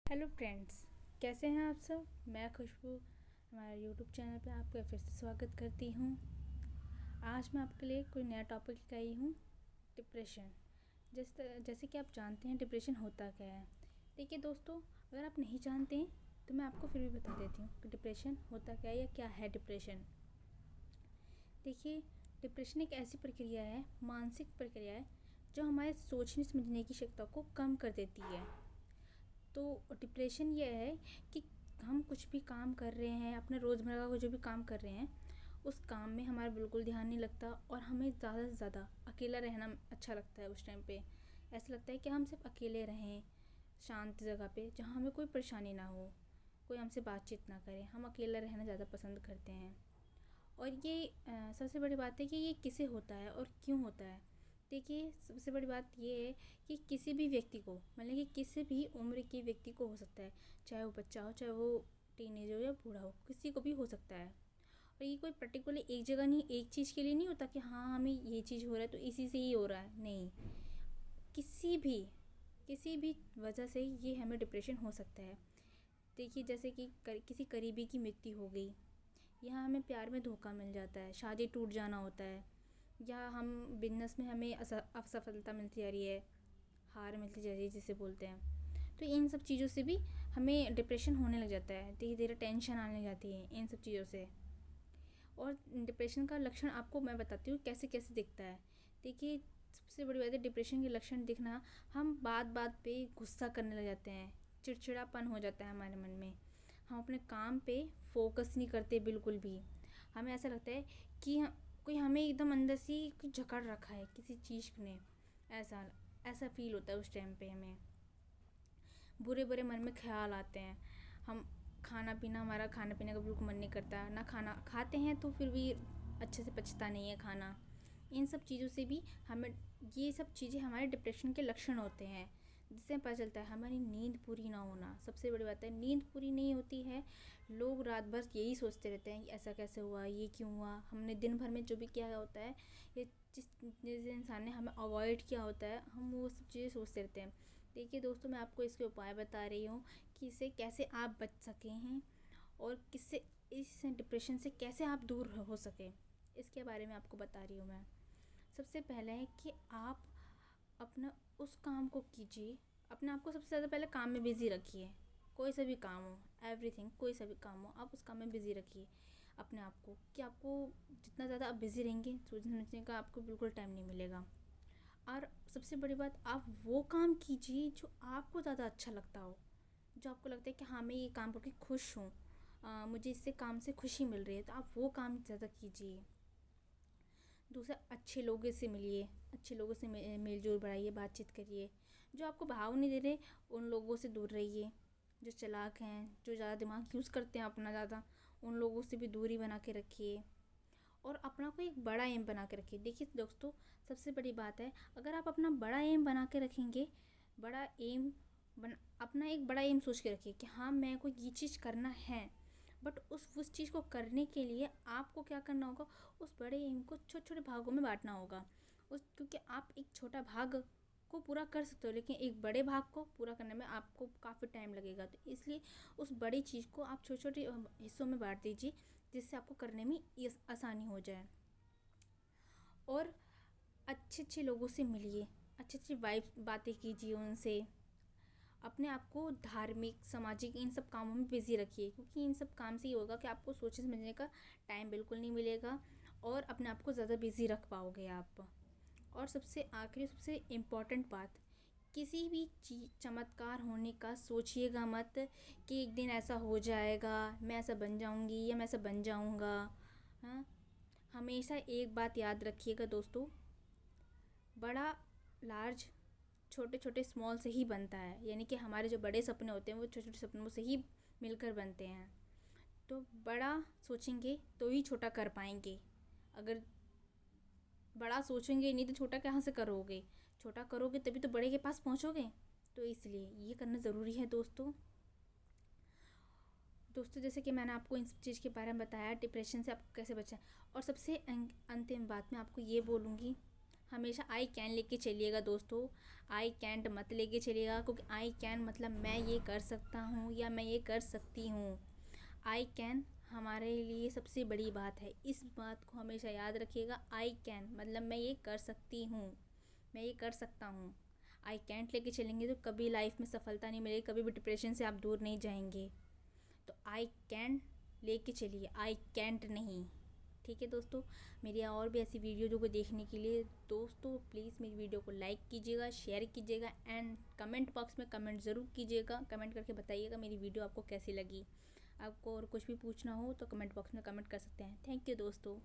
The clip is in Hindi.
हेलो फ्रेंड्स, कैसे हैं आप सब। मैं खुशबू हमारे यूट्यूब चैनल पे आपका फिर से स्वागत करती हूँ। आज मैं आपके लिए कोई नया टॉपिक लेकर आई हूँ, डिप्रेशन। जैसे कि आप जानते हैं डिप्रेशन होता क्या है। देखिए दोस्तों, अगर आप नहीं जानते हैं तो मैं आपको फिर भी बता देती हूँ कि डिप्रेशन होता क्या है या क्या है डिप्रेशन। देखिए, डिप्रेशन एक ऐसी प्रक्रिया है, मानसिक प्रक्रिया है, जो हमारे सोचने समझने की क्षमता को कम कर देती है। तो डिप्रेशन ये है कि हम कुछ भी काम कर रहे हैं, अपने रोज़मर्रा का जो भी काम कर रहे हैं, उस काम में हमारा बिल्कुल ध्यान नहीं लगता और हमें ज़्यादा से ज़्यादा अकेला रहना अच्छा लगता है। उस टाइम पे ऐसा लगता है कि हम सिर्फ अकेले रहें, शांत जगह पे जहाँ हमें कोई परेशानी ना हो, कोई हमसे बातचीत ना करे। हम अकेला रहना ज़्यादा पसंद करते हैं। और ये सबसे बड़ी बात है कि ये किसे होता है और क्यों होता है। देखिए, सबसे बड़ी बात ये है कि किसी भी व्यक्ति को, मतलब कि किसी भी उम्र के व्यक्ति को हो सकता है, चाहे वो बच्चा हो, चाहे वो टीनेजर हो या बूढ़ा हो, किसी को भी हो सकता है। और ये कोई पर्टिकुलर एक जगह नहीं, एक चीज़ के लिए नहीं होता कि हाँ हमें ये चीज़ हो रहा है तो इसी से ही हो रहा है। नहीं, किसी भी किसी भी वजह से ये हमें डिप्रेशन हो सकता है। देखिए, जैसे कि किसी करीबी की मृत्यु हो गई, या हमें प्यार में धोखा मिल जाता है, शादी टूट जाना होता है, या हम बिजनेस में हमें असफलता मिलती जा रही है, हार मिलती जा रही है जिसे बोलते हैं। तो इन सब चीज़ों से भी हमें डिप्रेशन होने लग जाता है, धीरे धीरे टेंशन आने लग जाती है इन सब चीज़ों से। और डिप्रेशन का लक्षण आपको मैं बताती हूँ कैसे कैसे दिखता है। देखिए, सबसे बड़ी बात है डिप्रेशन के लक्षण दिखना, हम बात बात पे गुस्सा करने लग जाते हैं, चिड़चिड़ापन हो जाता है हमारे मन में, हम अपने काम पे फोकस नहीं करते बिल्कुल भी। हमें ऐसा लगता है कि कोई हमें एकदम अंदर से कोई जकड़ रखा है किसी चीज़ ने, ऐसा ऐसा फील होता है उस टाइम पे। हमें बुरे बुरे मन में ख्याल आते हैं। हम हमारा खाना पीने का बिल्कुल मन नहीं करता, ना खाना खाते हैं तो फिर भी अच्छे से पचता नहीं है खाना। इन सब चीज़ों से भी हमें, ये सब चीज़ें हमारे डिप्रेशन के लक्षण होते हैं, जिससे पता चलता है हमारी नींद पूरी ना होना। सबसे बड़ी बात है, नींद पूरी नहीं होती है। लोग रात भर यही सोचते रहते हैं कि ऐसा कैसे हुआ, ये क्यों हुआ, हमने दिन भर में जो भी किया होता है, ये जिस इंसान ने हमें अवॉइड किया होता है, हम वो सब चीज़ें सोचते रहते हैं। देखिए दोस्तों, मैं आपको इसके उपाय बता रही हूँ कि इससे कैसे आप बच सकें हैं और किससे, इस डिप्रेशन से कैसे आप दूर हो सकें, इसके बारे में आपको बता रही हूँ मैं। सबसे पहले है कि आप अपना उस काम को कीजिए, अपने आप को सबसे ज़्यादा पहले काम में बिज़ी रखिए। कोई सा भी काम हो, एवरीथिंग, कोई सा भी काम हो, आप उस काम में बिज़ी रखिए अपने आप को, कि आपको जितना ज़्यादा आप बिज़ी रहेंगे, सोचने समझने का आपको बिल्कुल टाइम नहीं मिलेगा। और सबसे बड़ी बात, आप वो काम कीजिए जो आपको ज़्यादा अच्छा लगता हो, जो आपको लगता है कि हाँ मैं ये काम करके खुश हूँ, मुझे इससे काम से खुशी मिल रही है, तो आप वो काम ज़्यादा कीजिए। दूसरा, अच्छे लोगों से मिलिए, अच्छे लोगों से मेल जोल बढ़ाइए, बातचीत करिए। जो आपको भाव नहीं दे रहे, उन लोगों से दूर रहिए। जो चालाक हैं, जो ज़्यादा दिमाग यूज़ करते हैं अपना ज़्यादा, उन लोगों से भी दूरी बना के रखिए। और अपना कोई एक बड़ा एम बना के रखिए। देखिए दोस्तों, सबसे बड़ी बात है, अगर आप अपना बड़ा एम बना के रखेंगे, बड़ा एम अपना एक बड़ा एम सोच के रखिए कि हाँ मैं को ये चीज़ करना है, बट उस चीज़ को करने के लिए आपको क्या करना होगा, उस बड़े एम को छोटे छोटे भागों में बांटना होगा। क्योंकि आप एक छोटा भाग को पूरा कर सकते हो, लेकिन एक बड़े भाग को पूरा करने में आपको काफ़ी टाइम लगेगा। तो इसलिए उस बड़ी चीज़ को आप छोटे छोटे हिस्सों में बांट दीजिए, जिससे आपको करने में आसानी हो जाए। और अच्छे अच्छे लोगों से मिलिए, अच्छी अच्छी वाइब बातें कीजिए उनसे। अपने आप को धार्मिक, सामाजिक, इन सब कामों में बिज़ी रखिए, क्योंकि इन सब काम से ये होगा कि आपको सोचने समझने का टाइम बिल्कुल नहीं मिलेगा और अपने आप को ज़्यादा बिज़ी रख पाओगे आप। और सबसे आखिरी, सबसे इम्पॉर्टेंट बात, किसी भी चीज़ चमत्कार होने का सोचिएगा मत कि एक दिन ऐसा हो जाएगा, मैं ऐसा बन जाऊंगी या मैं ऐसा बन जाऊंगा। हाँ, हमेशा एक बात याद रखिएगा दोस्तों, बड़ा लार्ज छोटे छोटे स्मॉल से ही बनता है। यानी कि हमारे जो बड़े सपने होते हैं वो छोटे छोटे सपनों से ही मिलकर बनते हैं। तो बड़ा सोचेंगे तो ही छोटा कर पाएंगे। अगर बड़ा सोचेंगे नहीं तो छोटा कहाँ से करोगे, छोटा करोगे तभी तो बड़े के पास पहुँचोगे। तो इसलिए ये करना ज़रूरी है दोस्तों। जैसे कि मैंने आपको इन सब चीज़ के बारे में बताया, डिप्रेशन से आपको कैसे बचें। और सबसे अंतिम बात मैं आपको ये बोलूँगी हमेशा आई कैन लेके चलिएगा दोस्तों, आई कैंट मत लेके चलिएगा, क्योंकि आई कैन मतलब मैं ये कर सकता हूँ या मैं ये कर सकती हूँ। आई कैन हमारे लिए सबसे बड़ी बात है, इस बात को हमेशा याद रखिएगा। आई कैन मतलब मैं ये कर सकती हूँ, मैं ये कर सकता हूँ। आई कैंट लेके चलेंगे तो कभी लाइफ में सफलता नहीं मिलेगी, कभी भी डिप्रेशन से आप दूर नहीं जाएंगे। तो आई कैन लेके चलिए, आई कैंट नहीं। ठीक है दोस्तों, मेरी और भी ऐसी वीडियो को देखने के लिए दोस्तों प्लीज़ मेरी वीडियो को लाइक कीजिएगा, शेयर कीजिएगा एंड कमेंट बॉक्स में कमेंट ज़रूर कीजिएगा। कमेंट करके बताइएगा मेरी वीडियो आपको कैसी लगी। आपको और कुछ भी पूछना हो तो कमेंट बॉक्स में कमेंट कर सकते हैं। थैंक यू दोस्तों।